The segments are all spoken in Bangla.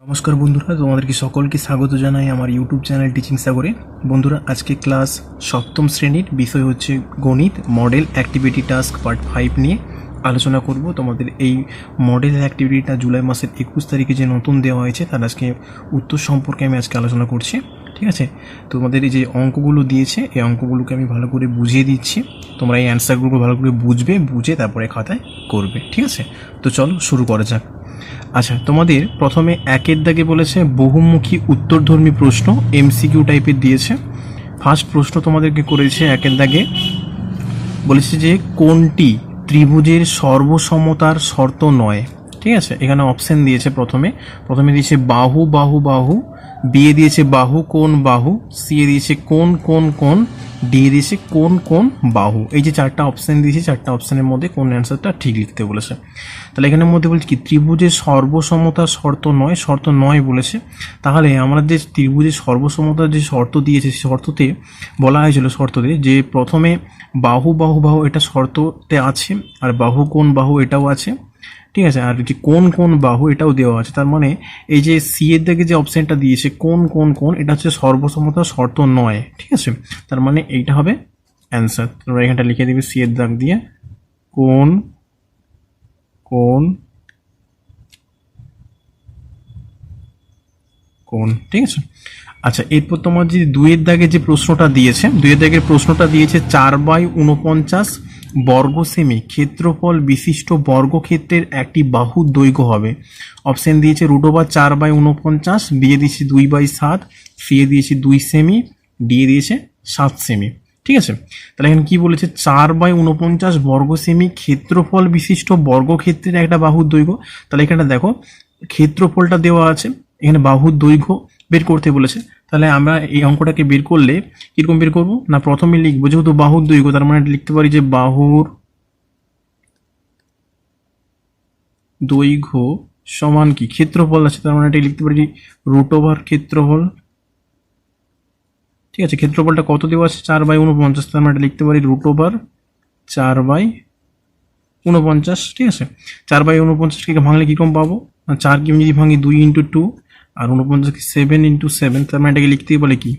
নমস্কার বন্ধুরা, তোমাদেরকে সকলকে স্বাগত জানাই আমার ইউটিউব চ্যানেল টিচিং সাগরে। বন্ধুরা, আজকে ক্লাস সপ্তম শ্রেণীর বিষয় হচ্ছে গণিত মডেল অ্যাক্টিভিটি টাস্ক পার্ট 5 নিয়ে আলোচনা করব। তোমাদের এই মডেল অ্যাক্টিভিটিটা জুলাই মাসের 21 তারিখে যে নতুন দেওয়া হয়েছে তার আজকে উত্তর সম্পর্কে আমি আজকে আলোচনা করছি। ঠিক আছে, তোমাদের এই যে অঙ্কগুলো দিয়েছে এই অঙ্কগুলোকে আমি ভালো করে বুঝিয়ে দিচ্ছি। তোমরা এই অ্যান্সারগুলো ভালো করে বুঝে তারপরে খাতায় করবে। ঠিক আছে, তো চলো শুরু করা যাক। আচ্ছা, তোমাদের প্রথমে একের দাগে বলেছে বহুমুখী উত্তরধর্মী প্রশ্ন, এমসিকিউ টাইপের দিয়েছে। ফার্স্ট প্রশ্ন তোমাদেরকে করেছে একের দাগে, বলেছে যে কোনটি ত্রিভুজের সর্বসমতার শর্ত নয়। ঠিক আছে, এখানে অপশন দিয়েছে। প্রথমে দিয়েছে বাহু বাহু বাহু, বিয়ে দিয়েছে বাহু কোণ বাহু, সিয়ে দিয়েছে কোণ কোণ কোণ, দিয়ে দিয়েছে কোণ কোণ বাহু। এই যে চারটা অপশন দিয়েছে, চারটা অপশনের মধ্যে কোন অ্যান্সারটা ঠিক লিখতে বলেছে। তাহলে এখানের মধ্যে বলছে কি ত্রিভুজের সর্বসমতার শর্ত নয় বলেছে। তাহলে আমরা যে ত্রিভুজের সর্বসমতার যে শর্ত দিয়েছে সেই শর্ততে বলা হয়েছিল যে প্রথমে বাহু বাহু বাহু এটা শর্ততে আছে, আর বাহু কোণ বাহু এটাও আছে। ঠিক আছে, আর যে কোণ কোণ বাহু এটাও দেওয়া আছে। তার মানে এই যে সি এর দিকে যে অপশনটা দিয়েছে কোণ কোণ কোণ, এটা হচ্ছে সর্বসমতার শর্ত নয়। ঠিক আছে, তার মানে এইটা হবে অ্যান্সার। তোমরা এখানটা লিখে দিবে সি এর দাগ দিয়ে কোণ কোণ কোণ। ঠিক আছে, আচ্ছা এরপর তোমার যে দুইয়ের দাগে যে প্রশ্নটা দিয়েছে, দুইয়ের দাগের প্রশ্নটা দিয়েছে 4/49 বর্গ সেমি ক্ষেত্রফল বিশিষ্ট বর্গক্ষেত্রের একটি বাহুর দৈর্ঘ্য হবে। অপশন দিয়েছে √4/49, বিয়ে দিয়েছে 2/7, সিয়ে দিয়েছে 2 সেমি, দিয়ে দিয়েছে 7 সেমি। ঠিক আছে, তাহলে এখানে কি বলেছে 4/49 বর্গ সেমি ক্ষেত্রফল বিশিষ্ট বর্গক্ষেত্রের একটা বাহুর দৈর্ঘ্য। তাহলে এখানে দেখো ক্ষেত্রফলটা দেওয়া আছে, এখানে বাহুর দৈর্ঘ্য বের করতে বলেছে। তাহলে আমরা এই অঙ্কটাকে বের করলে কিরকম বের করবো না, প্রথমে লিখবো যেহেতু বাহুর দৈর্ঘ্য, তার মানে লিখতে পারি যে বাহুর দৈর্ঘ্য সমান কি ক্ষেত্রফল আছে, তার মানে এটা লিখতে পারি √, ক্ষেত্রফল। ঠিক আছে, ক্ষেত্রফলটা কত দেওয়া আছে 4/49, তার মানে এটা লিখতে পারি √4/49। ঠিক আছে, 4/49 ভাঙলে কিরকম পাবো না, 4 কি যদি ভাঙি 2 × 2, আর 49 7 × 7, তার মানে এটাকে লিখতেই বলে কি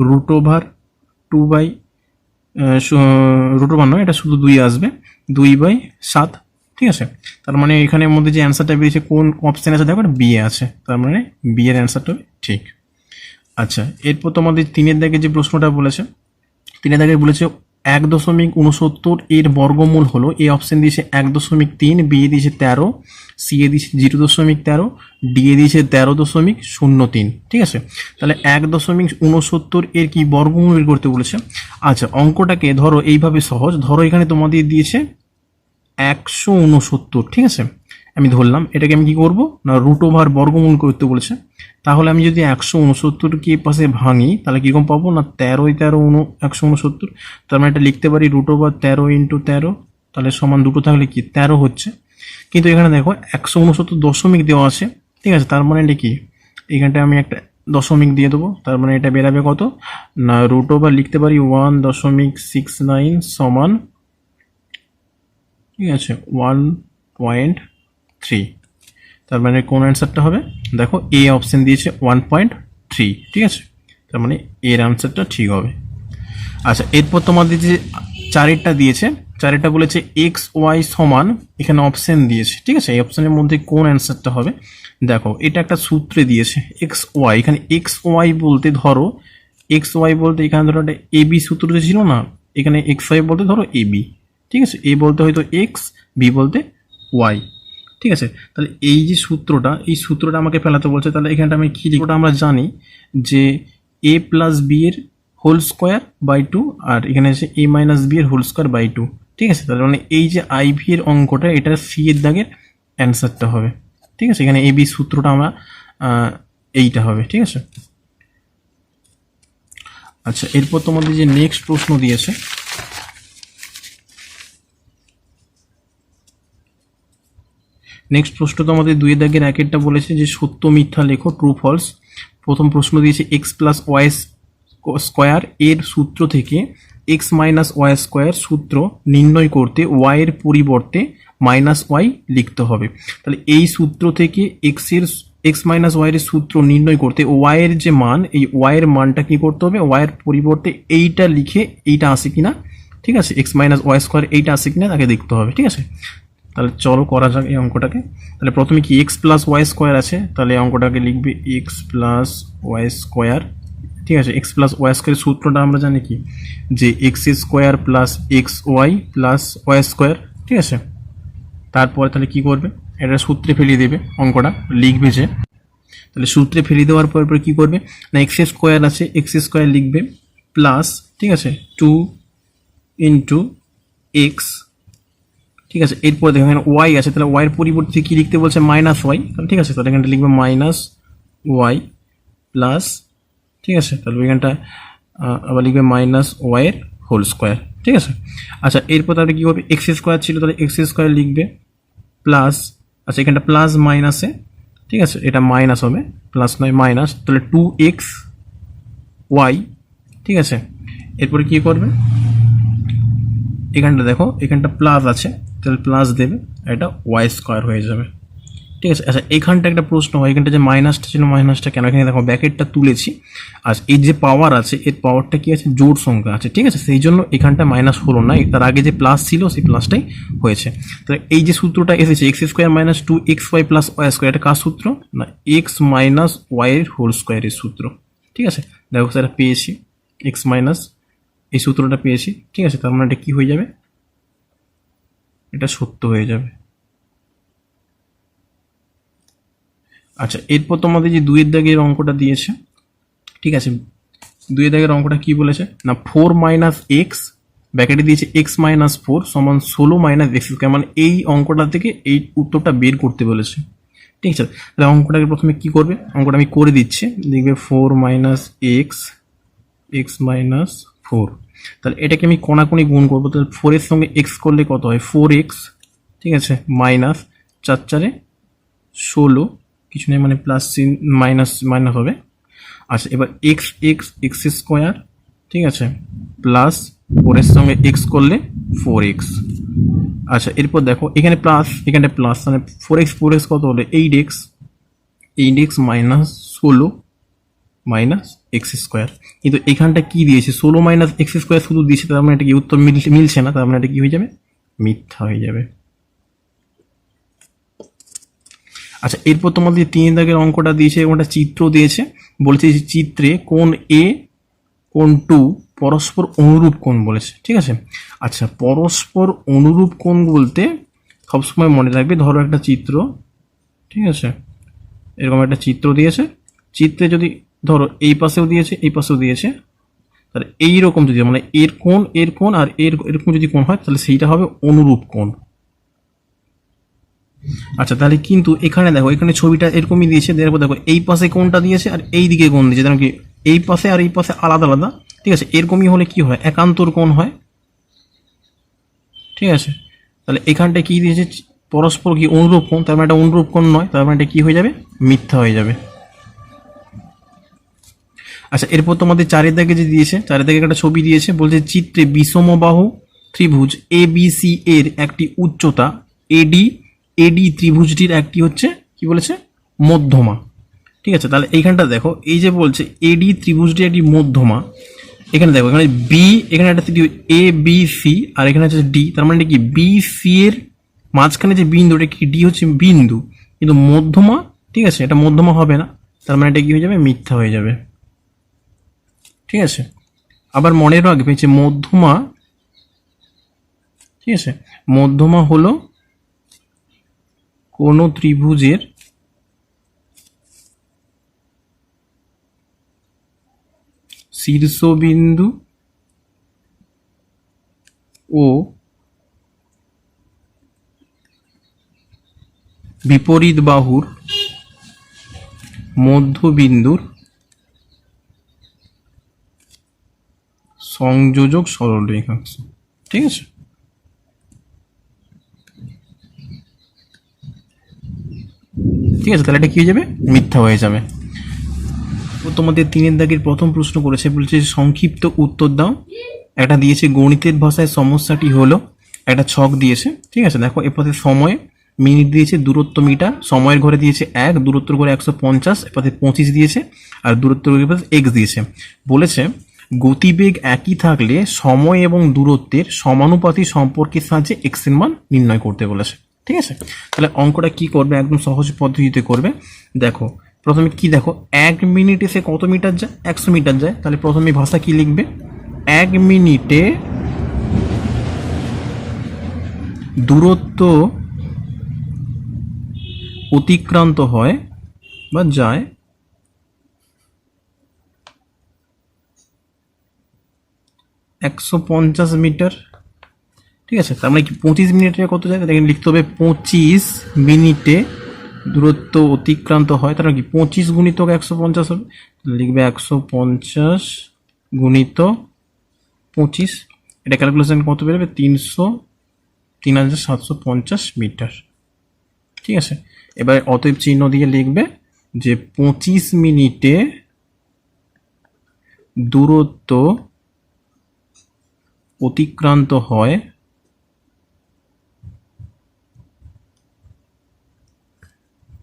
√2/2 নয়, এটা শুধু 2 আসবে 2/7। ঠিক আছে, তার মানে এখানের মধ্যে যে অ্যান্সারটা বেরিয়েছে কোন অপশন আছে দেখো বি আছে, তার মানে বি এর অ্যান্সারটা ঠিক। আচ্ছা, এরপর তোমাদের 3-এর দাগে যে প্রশ্নটা বলেছে, 3-এর দাগে বলেছে 1.69 এর বর্গমূল হলো। এই অপশন দিয়েছে 1.3, বিয়ে দিয়েছে 13, সিয়ে দিয়েছে 0.13, ডিয়ে দিয়েছে 13.03। ঠিক আছে, তাহলে 1.69 এর কি বর্গমূল বের করতে বলেছে। আচ্ছা, অঙ্কটাকে ধরো এইভাবে সহজ, ধরো এখানে তোমাদের দিয়েছে 169। ঠিক আছে, আমি ধরলাম এটাকে আমি কি করব না √, বর্গমূল করতে বলেছে। তাহলে আমি যদি 169কে পাশে ভাঙি তাহলে কিরকম পাবো না 13 তার মানে এটা লিখতে পারি √13 × 13, তাহলে সমান দুটো থাকলে কি 13 হচ্ছে। কিন্তু এখানে দেখো 169 দশমিক দেওয়া আছে। ঠিক আছে, তার মানে এটা কি এখানটা আমি একটা দশমিক দিয়ে দেবো, তার মানে এটা বেরাবে কত না √, লিখতে পারি 1.69 সমান, ঠিক আছে 1.3। তার মানে কোন অ্যান্সারটা হবে দেখো এ অপশন দিয়েছে 1.3। ঠিক আছে, তার মানে এর অ্যান্সারটা ঠিক হবে। আচ্ছা, এরপর তোমাদের যে 4-এরটা দিয়েছে, 4-এরটা বলেছে XY সমান, এখানে অপশন দিয়েছে। ঠিক আছে, এই অপশনের মধ্যে কোন অ্যান্সারটা হবে দেখো, এটা একটা সূত্রে দিয়েছে XY। এখানে XY বলতে ধরো এখানে ধরো একটা AB সূত্রতে ছিল না, এখানে XY বলতে ধরো AB। ঠিক আছে, এ বলতে হয়তো X, বি বলতে Y। ঠিক আছে, তাহলে এই যে সূত্রটা আমাকে ফেলাতে বলছে। তাহলে এখানটা আমি কি লিখবো, আমরা জানি যে a + b এর হোল স্কোয়ার বাই 2, আর এখানে আছে a - b এর হোল স্কোয়ার বাই 2। ঠিক আছে, তাহলে মানে এই যে IV এর অঙ্কটা, এটা সি এর দাগের অ্যান্সারটা হবে। ঠিক আছে, এখানে AB সূত্রটা আমরা এইটা হবে। ঠিক আছে, আচ্ছা এরপর তোমাদের যে নেক্সট প্রশ্ন দিয়েছে, নেক্সট প্রশ্ন তোমাদের 2-এর দাগের 1-এরটা বলেছে যে সত্য মিথ্যা লেখো, ট্রু ফলস। প্রথম প্রশ্ন দিয়েছে x + y স্কোয়ার এর সূত্র থেকে x - y স্কোয়ার সূত্র নির্ণয় করতে y এর পরিবর্তে -y লিখতে হবে। তাহলে এই সূত্র থেকে x এর এক্স মাইনাস ওয়াই এর সূত্র নির্ণয় করতে ওয়াই এর যে মান, এই ওয়াই এর মানটা কি করতে হবে, ওয়াই এর পরিবর্তে এইটা লিখে এইটা আসে কিনা, ঠিক আছে, এক্স মাইনাস ওয়াই স্কোয়ার এইটা আসে কিনা তাকে দেখতে হবে, ঠিক আছে। তাহলে চলো করা যাক এই অঙ্কটাকে। তাহলে প্রথমে কি এক্স প্লাস ওয়াই স্কোয়ার আছে, তাহলে এই অঙ্কটাকে লিখবে এক্স প্লাস ওয়াই স্কোয়ার, ঠিক আছে। এক্স প্লাস ওয়াই স্কোয়ারের সূত্রটা আমরা জানি কি, যে x square plus x y plus y square, ঠিক আছে। তারপরে তাহলে কি করবে, এটা সূত্রে ফেলিয়ে দেবে, অঙ্কটা লিখবে যে, তাহলে সূত্রে ফেলিয়ে দেওয়ার পর কি করবে না, এক্স স্কোয়ার আছে, এক্স স্কোয়ার লিখবে প্লাস, ঠিক আছে, 2 ইন্টু এক্স, ঠিক আছে। এরপর দেখো এখানে ওয়াই আছে, তাহলে ওয়াইয়ের পরিবর্তে কি লিখতে বলছে, মাইনাস ওয়াই, ঠিক আছে। তাহলে এখানটা লিখবে মাইনাস ওয়াই প্লাস, ঠিক আছে। তাহলে এখানটা আবার লিখবে মাইনাস ওয়াইয়ের হোল স্কোয়ার, ঠিক আছে। আচ্ছা এরপর তাহলে কী করবে, এক্স স্কোয়ার ছিল, তাহলে এক্স স্কোয়ার লিখবে প্লাস, আচ্ছা এখানটা প্লাস মাইনাসে, ঠিক আছে, এটা মাইনাস হবে, প্লাস নয় মাইনাস, তাহলে 2x ওয়াই, ঠিক আছে। এরপরে কী করবে, এখানটা দেখো এখানটা প্লাস আছে, তাহলে প্লাস দেবে, এটা ওয়াই স্কোয়ার হয়ে যাবে, ঠিক আছে। আচ্ছা এখানটা একটা প্রশ্ন হয়, এখানটা যে মাইনাসটা ছিল, মাইনাসটা কেন, এখানে দেখো ব্যাকেটটা তুলেছি, আর এই যে পাওয়ার আছে এর পাওয়ারটা কি আছে, জোড় সংখ্যা আছে, ঠিক আছে, সেই জন্য এখানটা মাইনাস হলো না, তার আগে যে প্লাস ছিল সেই প্লাসটাই হয়েছে। তাহলে এই যে সূত্রটা এসেছে x square minus 2xy plus y square, এটা কার সূত্র না, এক্স মাইনাস ওয়াইয়ের হোল স্কোয়ারের সূত্র, ঠিক আছে। দেখো স্যার পেয়েছি এক্স মাইনাস এই সূত্রটা পেয়েছি, ঠিক আছে। তার মানে এটা কি হয়ে যাবে, এটা সত্য হয়ে যাবে। আচ্ছা এরপর তোমাদের যে 2 দাগের অঙ্কটা দিয়েছে, ঠিক আছে, 2 দাগের অঙ্কটা কি বলেছে না, 4 মাইনাস এক্স ব্যাকেটে দিয়েছে এক্স মাইনাস 4 সমান 16 মাইনাস এক্স স্কোয়ার, মানে এই অঙ্কটা থেকে এই উত্তরটা বের করতে বলেছে, ঠিক আছে। তাহলে অঙ্কটাকে প্রথমে কি করবে, অঙ্কটা আমি করে দিচ্ছি, দেখবে 4 মাইনাস এক্স এক্স মাইনাস 4, তাহলে এটাকে আমি কোনাকুনি গুণ করবো, তাহলে 4 এর সঙ্গে এক্স করলে কত হয় 4x, ঠিক আছে, মাইনাস 4 4 16, কিছু নেই মানে প্লাস মাইনাস মাইনাস হবে। আচ্ছা এবার এক্স এক্স এক্স স্কোয়ার, ঠিক আছে, প্লাস 4 এর সঙ্গে এক্স করলে 4x। আচ্ছা এরপর দেখো এখানে প্লাস এখানে প্লাস, মানে 4x কত হলো 8x, 8x minus 16 minus x square, কিন্তু এখানটা কি দিয়েছে 16 মাইনাস এক্স স্কোয়ার শুধু দিয়েছে, তার মানে এটা কি উত্তর মিলছে না, তার মানে এটা কি হয়ে যাবে, মিথ্যা হয়ে যাবে। আচ্ছা এরপর তোমাদের 3 দাগের অঙ্কটা দিয়েছে, ওটা চিত্র দিয়েছে, বলেছে যে চিত্রে কোণ এ কোণ 2 পরস্পর অনুরূপ কোণ বলেছে, ঠিক আছে। আচ্ছা পরস্পর অনুরূপ কোণ বলতে সবসময় মনে রাখবে, ধরো একটা চিত্র, ঠিক আছে, এরকম একটা চিত্র দিয়েছে, চিত্রে যদি ধরো এই পাশেও দিয়েছে এই পাশেও দিয়েছে, তাহলে এইরকম যদি মানে এর কোণ আর এরকম যদি কোণ হয় তাহলে সেইটা হবে অনুরূপ কোণ। আচ্ছা তাহলে কিন্তু এখানে দেখো এখানে ছবিটা এরকমই দিয়েছে, দেখো দেখো এই পাশে কোণটা দিয়েছে আর এই দিকে কোণ দিয়েছে, যেন কি এই পাশে আর এই পাশে আলাদা আলাদা, ঠিক আছে। এরকমই হলে কি হয়, একান্তর কোণ হয়, ঠিক আছে। তাহলে এখানটা কি দিয়েছে, পরস্পর কি অনুরূপ কোণ, তার মানে এটা অনুরূপ কোণ নয়, তার মানে এটা কি হয়ে যাবে, মিথ্যা হয়ে যাবে। আচ্ছা এরপর তোমাদের 4 দাগে যে দিয়েছে, 4 দাগে একটা ছবি দিয়েছে, বলছে চিত্রে বিষমবাহু ত্রিভুজ এ বি সি এর একটি উচ্চতা এডি, এডি ত্রিভুজটির একটি হচ্ছে কি বলেছে মধ্যমা, ঠিক আছে। তাহলে এইখানটা দেখো এই যে বলছে এডি ত্রিভুজটির একটি মধ্যমা, এখানে দেখো এখানে বি, এখানে একটা এ বি সি আর এখানে হচ্ছে ডি, তার মানে কি বি সি এর মাঝখানে যে বিন্দু এটা কি ডি হচ্ছে বিন্দু, কিন্তু মধ্যমা, ঠিক আছে, এটা মধ্যমা হবে না, তার মানে এটা কি হয়ে যাবে, মিথ্যা হয়ে যাবে, ঠিক আছে। আবার মনে রাখবে যে মধ্যমা, ঠিক আছে, মধ্যমা হলো কোন ত্রিভুজের শীর্ষবিন্দু ও বিপরীত বাহুর মধ্যবিন্দুর সংযোজক সরলরেখাংশ, ঠিক আছে। ঠিক আছে, তাহলে এটা কি হয়ে যাবে, মিথ্যা হয়ে যাবে। তোমাদের 3 দাগের প্রথম প্রশ্ন করেছে, বলছে সংক্ষিপ্ত উত্তর দাও, একটা দিয়েছে গণিতের ভাষায় সমস্যাটি হলো, একটা ছক দিয়েছে, ঠিক আছে। দেখো এরপরে সময় মিনিট দিয়েছে, দূরত্ব মিটার, সময়ের ঘরে দিয়েছে 1, দূরত্বের ঘরে 150, এপাশে 25 দিয়েছে, আর দূরত্বের ঘরে এক্স দিয়েছে। বলেছে গতিবেগ একই থাকলে সময় এবং দূরত্বের সমানুপাতিক সম্পর্কের সাহায্যে এক্স এর মান নির্ণয় করতে বলেছে। ঠিক আছে, তাহলে অঙ্কটা কি করবে, একদম সহজ পদ্ধতিতে করবে। দেখো প্রথমে কি, দেখো 1 মিনিটে সে কত মিটার যায়, 100 মিটার যায়। তাহলে প্রথমে ভাষা কি লিখবে, 1 মিনিটে দূরত্ব অতিক্রান্ত হয় বা যায় 150 মিটার। ঠিক আছে, তার মানে কি 25 মিনিটে কত যায়, দেখেন লিখতে হবে 25 মিনিটে দূরত্ব অতিক্রান্ত হয়। তার মানে কি 25 গুণিতক 150 হবে, লিখবে 150 গুণিতক 25। এটা ক্যালকুলেশন কত বেরোবে, 3750 মিটার। ঠিক আছে, এবার অতএব চিহ্ন দিয়ে লিখবে যে 25 মিনিটে দূরত্ব অতিক্রান্ত হয়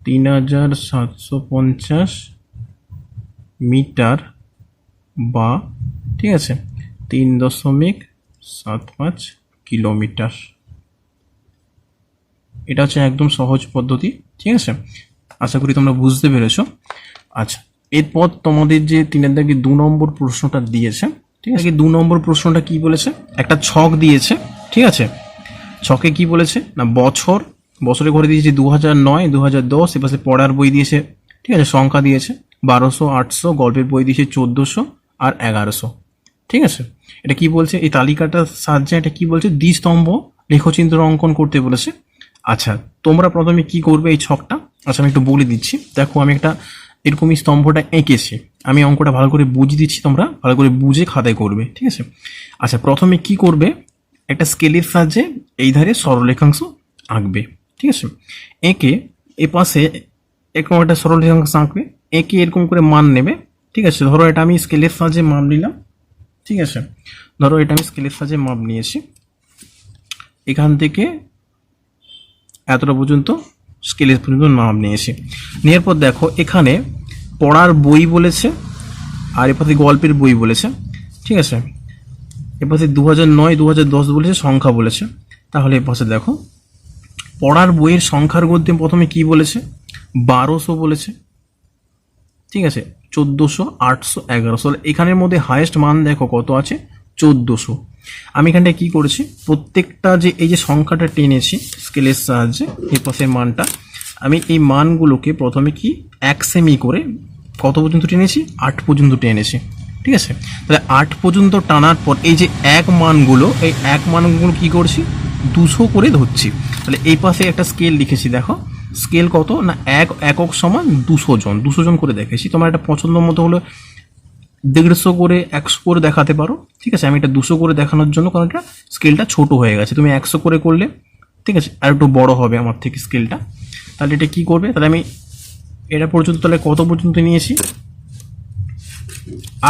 3750 মিটার বা, ঠিক আছে, 3.75 কিলোমিটার। এটা হচ্ছে একদম সহজ পদ্ধতি। ঠিক আছে, আশা করি তোমরা বুঝতে পেরেছো। আচ্ছা, এরপর তোমাদের যে 3-2 নম্বর প্রশ্নটা দিয়েছে, ঠিক আছে, 2 নম্বর প্রশ্নটা কি বলেছে, একটা ছক দিয়েছে। ঠিক আছে, ছকে কি বলেছে না, বছরের ঘরে দিয়েছে 2009, 2010, এপাশে পড়ার বই দিয়েছে। ঠিক আছে, সংখ্যা দিয়েছে 1200, 800, গল্পের বই দিয়েছে 1400 আর 1100। ঠিক আছে, এটা কি বলছে, এই তালিকাটার সাহায্যে এটা কি বলছে, দ্বিস্তম্ভ লেখচিত্র অঙ্কন করতে বলেছে। আচ্ছা, তোমরা প্রথমে কি করবে এই ছকটা, আচ্ছা আমি একটু বলে দিচ্ছি। দেখো আমি একটা এরকমই স্তম্ভটা এঁকেছি, আমি অঙ্কটা ভালো করে বুঝিয়ে দিচ্ছি, তোমরা ভালো করে বুঝে খাতায় করবে। ঠিক আছে, আচ্ছা প্রথমে কি করবে, একটা স্কেলের সাহায্যে এই ধারে সরলরেখাংশ আঁকবে। ঠিক আছে, এঁকে এ পাশে এরকম একটা সরলরেখাংশ আঁকবে, এঁকে এরকম করে মান নেবে। ঠিক আছে, ধরো এটা আমি স্কেলের সাহায্যে মাপ নিলাম। ঠিক আছে, ধরো এটা আমি স্কেলের সাহায্যে মাপ নিয়েছি, এখান থেকে এতটা পর্যন্ত স্কেলের পর্যন্ত মাপ নিয়েছি। নেওয়ার পর দেখো এখানে পড়ার বই বলেছে আর এপাশে গল্পের বই বলেছে। ঠিক আছে, এপাশে 2009, 2010 বলেছে, সংখ্যা বলেছে। তাহলে এপাশে দেখো পড়ার বইয়ের সংখ্যার মধ্যে প্রথমে কি বলেছে, 1200 বলেছে। ঠিক আছে, 1400, 800, 1100। এখানের মধ্যে হাইয়েস্ট মান দেখো কত আছে, 1400। আমি এখানটায় কি করেছি, প্রত্যেকটা যে এই যে সংখ্যাটা টেনেছি স্কেলের সাহায্যে এই পাশের মানটা, আমি এই মানগুলোকে প্রথমে কি 1 সেমি করে কত পর্যন্ত টেনেছি, 8 পর্যন্ত টেনেছি। ঠিক আছে, তাহলে 8 পর্যন্ত টানার পর এই যে এই এক মানগুলো কি করছি, 200 করে ধরছি। তাহলে এই পাশে একটা স্কেল লিখেছি, দেখো স্কেল কত না, একক সমান 200 জন করে দেখেছি। তোমার একটা পছন্দ মতো হলো 150 করে, 100 করে দেখাতে পারো। ঠিক আছে, আমি এটা 200 করে দেখানোর জন্য, কারণ এটা স্কেলটা ছোট হয়ে গেছে, তুমি 100 করে করলে ঠিক আছে আর একটু বড় হবে আমার থেকে স্কেলটা। তাহলে এটা কি করবে, তাহলে আমি এটা পর্যন্ত, তাহলে কত পর্যন্ত নিয়েছি,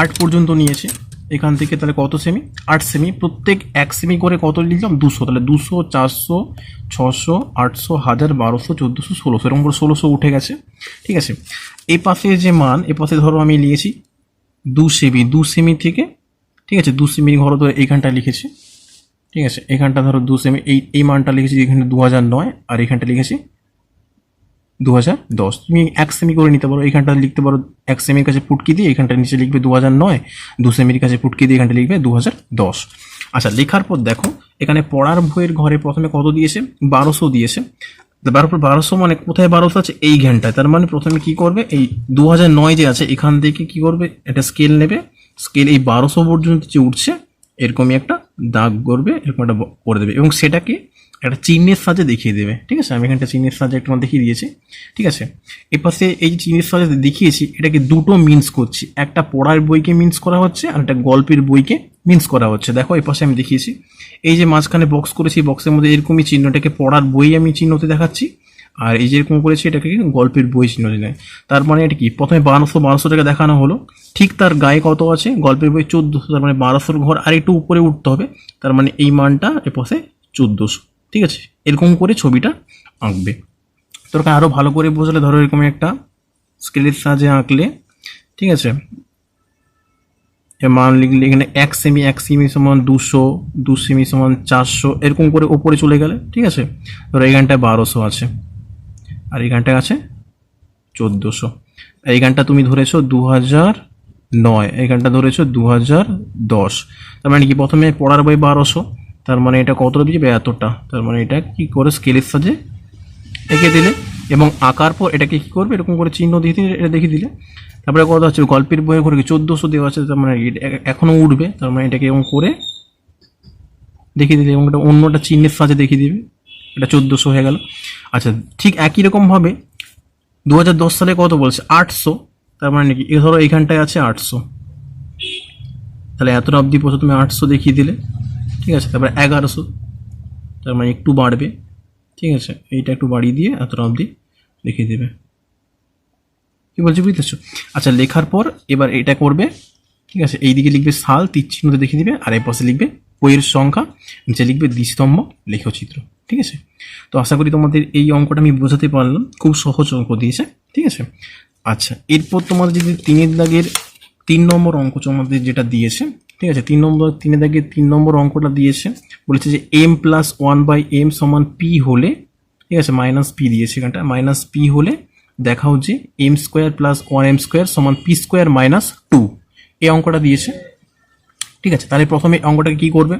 8 পর্যন্ত নিয়েছি। এখান থেকে তাহলে কত সেমি, 8 সেমি। প্রত্যেক 1 সেমি করে কত লিখলাম, 200। তাহলে 200, 400, 600, 800, 1000, 1200, 1400, 1600, এরকম করে 1600 উঠে গেছে। ঠিক আছে, এই পাশে যে মান, এ পাশে ধরো আমি নিয়েছি 2 সেমি, 2 সেমি থেকে, ঠিক আছে 2 সেমি ধরো তো এইখানটা লিখেছি। ঠিক আছে, এখানটা ধরো 2 সেমি, এই মানটা লিখেছি এখানে 2009, আর এখানটা লিখেছি 2010। তুমি 1 সেমি করে নিতে পারো, এখানটা লিখতে পারো 1 সেমির কাছে ফুটকি দিয়ে, এখানটা নিচে লিখবে 2009, 2 সেমির কাছে ফুটকি দিয়ে এখানটা লিখবে 2010। আচ্ছা, লেখার পর দেখো এখানে পড়ার বইয়ের ঘরে প্রথমে কত দিয়েছে, 1200 দিয়েছে। 1200 মানে কোথায় 1200 আছে, এই ঘন্টায়। তার মানে প্রথমে কি করবে, এই 2009 যে আছে এখান থেকে কি করবে, একটা স্কেল নেবে, স্কেল এই 1200 পর্যন্ত যে উঠছে এরকমই একটা দাগ করবে, এরকম একটা করে দেবে, এবং সেটাকে একটা চিহ্নের সাহায্যে দেখিয়ে দেবে। ঠিক আছে, আমি এখানটা চিহ্নের সাহায্যে একটা দেখিয়ে দিয়েছি। ঠিক আছে, এর পাশে এই যে চিহ্নের সাহায্যে দেখিয়েছি, এটাকে দুটো মিন্স করছি, একটা পড়ার বইকে মিন্স করা হচ্ছে আর একটা গল্পের বইকে মিন্স করা হচ্ছে। দেখো এই পাশে আমি দেখিয়েছি, এই যে মাঝখানে বক্স করেছি, বক্সের মধ্যে এরকমই চিহ্নটাকে পড়ার বই আমি চিহ্নতে দেখাচ্ছি, আর এই যেরকম করেছি এটাকে গল্পের বই চিহ্নতে নেয়। তার মানে এটা কি, প্রথমে 1200 টাকা দেখানো হলো, ঠিক তার গায়ে কত আছে, গল্পের বই 1400, তার মানে 1200 ঘর আর একটু উপরে উঠতে হবে, তার মানে এই মানটা এ পাশে 1400। ঠিক আছে, এরকম করে ছবিটা আঁকবে। তোর আরও ভালো করে বোঝালে ধরো এরকম একটা স্কেলের সাহায্যে আঁকলে, ঠিক আছে, এর মান লিখলে এখানে 1 সেমি সমান 200, 2 সেমি সমান 400, এরকম করে ওপরে চলে গেলে, ঠিক আছে, ধরো এইখানটায় 1200 আছে আর এইখানটায় আছে 1400, এইখানটা তুমি ধরেছো 2009, এইখানটা ধরেছো 2010, তার মানে কি প্রথমে পড়ার বই 1200, তার মানে এটা কতটা দিবে এতটা, তার মানে এটা কি করে স্কেলের সাহায্যে এঁকে দিলে এবং আঁকার পর এটাকে কি করবে এরকম করে চিহ্ন দিয়ে দিলে, এটা দেখিয়ে দিলে। তারপরে কথা হচ্ছে গল্পের বইয়ে করে 1400 দেওয়া আছে, তার মানে এখনো উঠবে, তার মানে এটাকে এরকম করে দেখিয়ে দিলে এবং এটা অন্যটা চিহ্নের সাহায্যে দেখিয়ে দিবে, এটা 1400 হয়ে গেল। আচ্ছা, ঠিক একই রকমভাবে 2010 সালে কত বলছে 800, তার মানে কি ধরো এইখানটায় আছে 800, তাহলে এতটা অবধি পর্যন্ত তুমি 800 দেখিয়ে দিলে, ঠিক আছে, তারপরে 1100, তার মানে একটু বাড়বে, ঠিক আছে, এইটা একটু বাড়িয়ে দিয়ে এতটা অবধি দেখিয়ে দেবে। কি বলছি বুঝতেছো? আচ্ছা, লেখার পর এবার এটা করবে, ঠিক আছে, এইদিকে লিখবে সাল, তীর চিহ্নতে দেখিয়ে দিবে, আর এই পাশে লিখবে বইয়ের সংখ্যা, নিচে লিখবে দ্বিস্তম্ভ লেখচিত্র, ঠিক আছে। তো আশা করি তোমাদের এই অঙ্কটা আমি বোঝাতে পারলাম, খুব সহজ অঙ্ক দিয়েছে, ঠিক আছে। আচ্ছা, এরপর তোমাদের যদি 3 দাগের 3 নম্বর অঙ্ক তোমাদের যেটা দিয়েছে, ঠিক আছে, 3 দাগের 3 নম্বর অঙ্কটা দিয়েছে, বলেছে যে m+1/m সমান p হলে, ঠিক আছে, মাইনাস পি দিয়েছে এখানটা, মাইনাস পি হলে দেখাও যে m² + 1m² সমান p² - 2, এই অঙ্কটা দিয়েছে, ঠিক আছে। তাহলে প্রথমে অঙ্কটাকে কি করবে,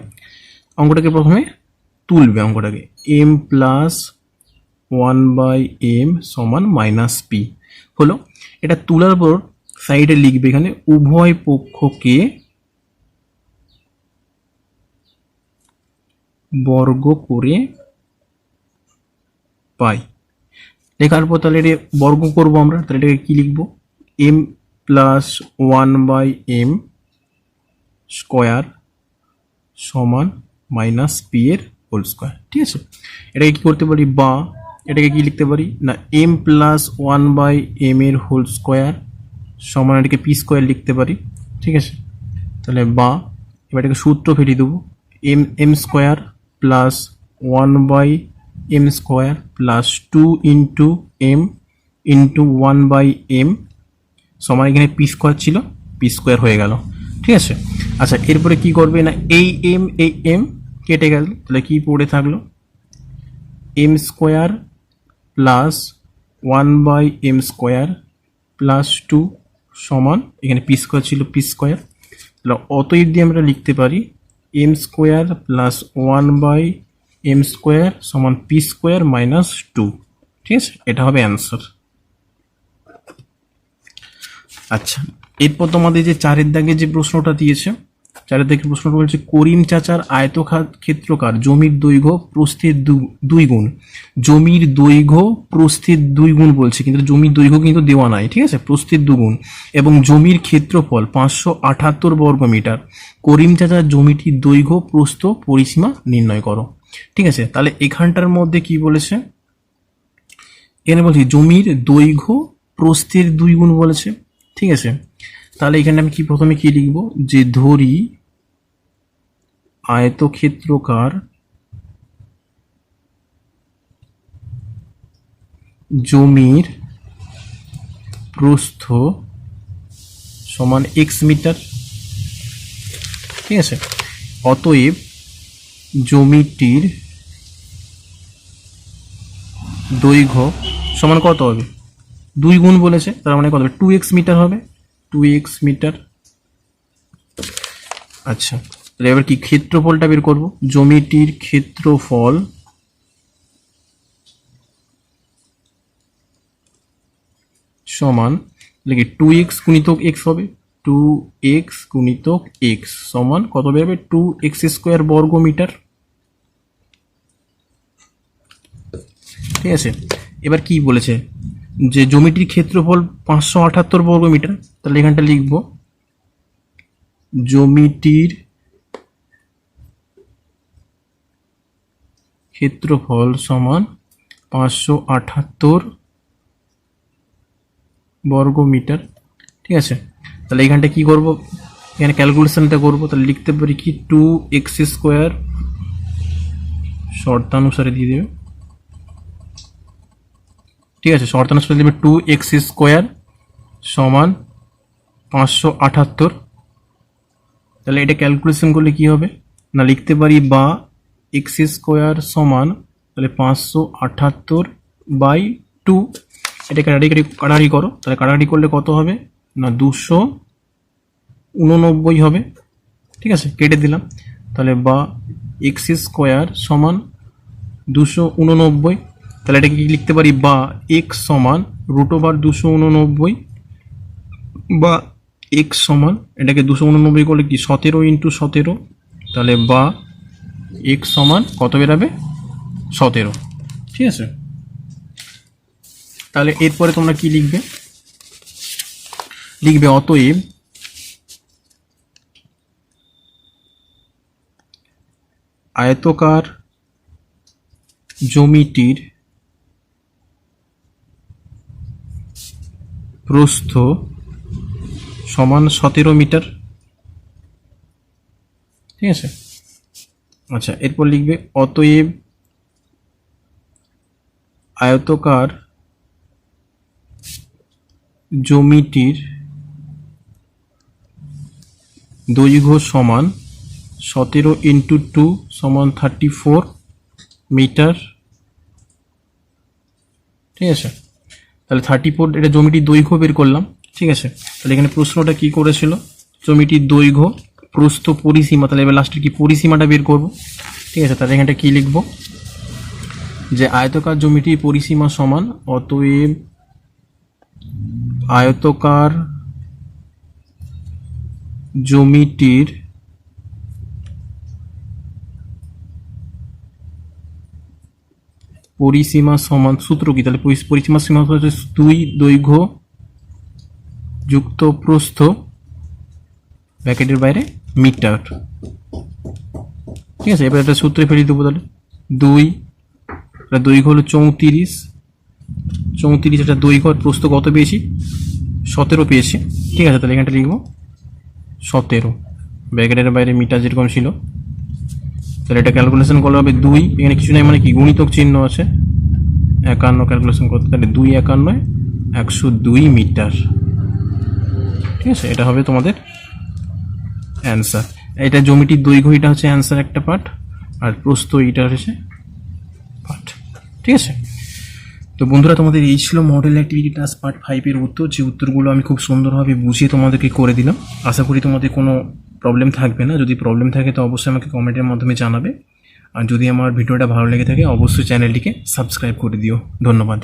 অঙ্কটাকে প্রথমে তুলবে, অঙ্কটাকে m+1/m সমান -p হলো। এটা তোলার পর সাইডে লিখবে এখানে উভয় পক্ষকে বর্গ করে পাই। লেখার পর তাহলে এটা বর্গ করবো আমরা, তাহলে এটাকে কি লিখবো, m+1/m স্কোয়ার সমান -p এর হোল স্কোয়ার, ঠিক আছে। এটাকে কি করতে পারি, বা এটাকে কি লিখতে পারি না, m+1/m এর হোল স্কোয়ার সমান এটাকে p² লিখতে পারি, ঠিক আছে। তাহলে বা এবার এটাকে সূত্র ফেলিয়ে দেবো, m² + 1/m² + 2 × m × 1/m সমান এখানে p² ছিল, p² হয়ে গেল, ঠিক আছে। আচ্ছা, এরপরে কি করবে না, এই m কেটে গেল, তাহলে কি পড়ে থাকলো, m² + 1/m² + 2 সমান এখানে p² ছিল, p², তাহলে অতএব দিয়ে আমরা লিখতে পারি m² + 1/m² সমান p² - 2, ঠিক আছে, এটা হবে অ্যান্সার। আচ্ছা, এরপর তোমাদের যে 4 দাগে যে প্রশ্নটা দিয়েছে, 4 দাগের প্রশ্নটা বলছে করিম চাচার আয়তক্ষেত্রাকার জমির দৈর্ঘ্য প্রস্থের 2 গুণ, জমির দৈর্ঘ্য প্রস্থের 2 গুণ বলছে, কিন্তু জমির দৈর্ঘ্য কিন্তু দেওয়া নাই, ঠিক আছে, প্রস্থের 2 গুণ, এবং জমির ক্ষেত্রফল 578 বর্গমিটার। করিম চাচার জমিটির দৈর্ঘ্য প্রস্থ পরিসীমা নির্ণয় করো, ঠিক আছে। তাহলে এখানটার মধ্যে কি বলেছে, এখানে বলছি জমির দৈর্ঘ্য প্রস্থের 2 গুণ বলেছে, ঠিক আছে। তাহলে এখানে আমি কি প্রথমে কি লিখবো, যে ধরি আয়তক্ষেত্রাকার জমির প্রস্থ সমান x মিটার, ঠিক আছে, অতএব জমিটির দৈর্ঘ্য সমান কত হবে, 2 গুণ বলেছে, তার মানে কত হবে, 2x মিটার হবে, 2x মিটার। আচ্ছা, তাহলে এবার কি ক্ষেত্রফলটা বের করব, জমিটির ক্ষেত্রফল সমান লিখি 2x গুণিতক x হবে, 2x গুণিতক x সমান কত বেরোবে, 2x² বর্গমিটার, ঠিক আছে। এবার কি বলেছে, যে জমিটির ক্ষেত্রফল 578 বর্গমিটার, তাহলে এখানটা লিখব জমিটির ক্ষেত্রফল সমান 578 বর্গমিটার, ঠিক আছে। তাহলে এখানটা কি করব, এখানে ক্যালকুলেশনটা করব, তাহলে লিখতে পারি কি 2x² শর্তানুসারে দিয়ে দেবে ঠিক আছে, শর্তানুসারে সূত্র লিখবে 2x² সমান 578। তাহলে এটা ক্যালকুলেশন করলে কি হবে না, লিখতে পারি বা x² সমান তাহলে 578/2। এটা কাটাকাটি করো, তাহলে কাটাকাটি করলে কত হবে না 289 হবে। ঠিক আছে, কেটে দিলাম। তাহলে বা x² সমান 289। তাহলে এটাকে কি লিখতে পারি বা x সমান √289 বা x সমান এটাকে 289 করলে কি 17 × 17। তাহলে বা x সমান কত বেরাবে 17। ঠিক আছে, তাহলে এরপরে তোমরা কি লিখবে, লিখবে অতএব আয়তকার জমিটির প্রস্থ সমান 17 মিটার। ঠিক আছে, আচ্ছা এরপর লিখবে অতএব আয়তকার জমিটির দৈর্ঘ্য সমান 17 × 2 সমান 34 মিটার। ঠিক আছে, তাহলে 34 এটা জমিটির দৈর্ঘ্য বের করলাম। ঠিক আছে, তাহলে এখানে প্রশ্নটা কি করেছিল, জমিটির দৈর্ঘ্য প্রস্থ পরিসীমা, তাহলে এবার লাস্টে কি পরিসীমাটা বের করব। ঠিক আছে, তাহলে এখানটা কি লিখব যে আয়তকার জমিটির পরিসীমা সমান অতএব আয়তকার জমিটির পরিসীমা সমান, সূত্র কি তাহলে পরিসীমা সীমা হচ্ছে 2 দৈর্ঘ্য যুক্ত প্রস্থ ব্র্যাকেটের বাইরে মিটার। ঠিক আছে, এবার একটা সূত্রে ফেলে দেবো। তাহলে 2 দৈর্ঘ্য হলো 34, এটা দৈর্ঘ্য আর প্রস্থ কত পেয়েছি 17 পেয়েছি। ঠিক আছে, তাহলে এখানটা লিখবো 17 ব্র্যাকেটের বাইরে মিটার যেরকম ছিল। তাহলে এটা ক্যালকুলেশন করলে হবে 2, এখানে কিছু নাই মানে কি গুণিতক চিহ্ন আছে, 51 ক্যালকুলেশন করতে, তাহলে 2 51 102 মিটার। ঠিক আছে, এটা হবে তোমাদের অ্যান্সার। এটা জমিটির দৈর্ঘ্য, এটা হচ্ছে অ্যান্সার একটা পার্ট, আর প্রস্থ এটা হচ্ছে পার্ট। ঠিক আছে, তো বন্ধুরা তোমাদের এই ছিল মডেল অ্যাক্টিভিটি টাস্ক পার্ট 5-এর উত্তর, যে উত্তরগুলো আমি খুব সুন্দরভাবে বুঝিয়ে তোমাদেরকে করে দিলাম। আশা করি তোমাদের কোনো প্রবলেম থাকবে না। যদি প্রবলেম থাকে তো অবশ্যই আমাকে কমেন্টের মাধ্যমে জানাবে, আর যদি আমার ভিডিওটা ভালো লেগে থাকে অবশ্যই চ্যানেলটিকে সাবস্ক্রাইব করে দিও। ধন্যবাদ।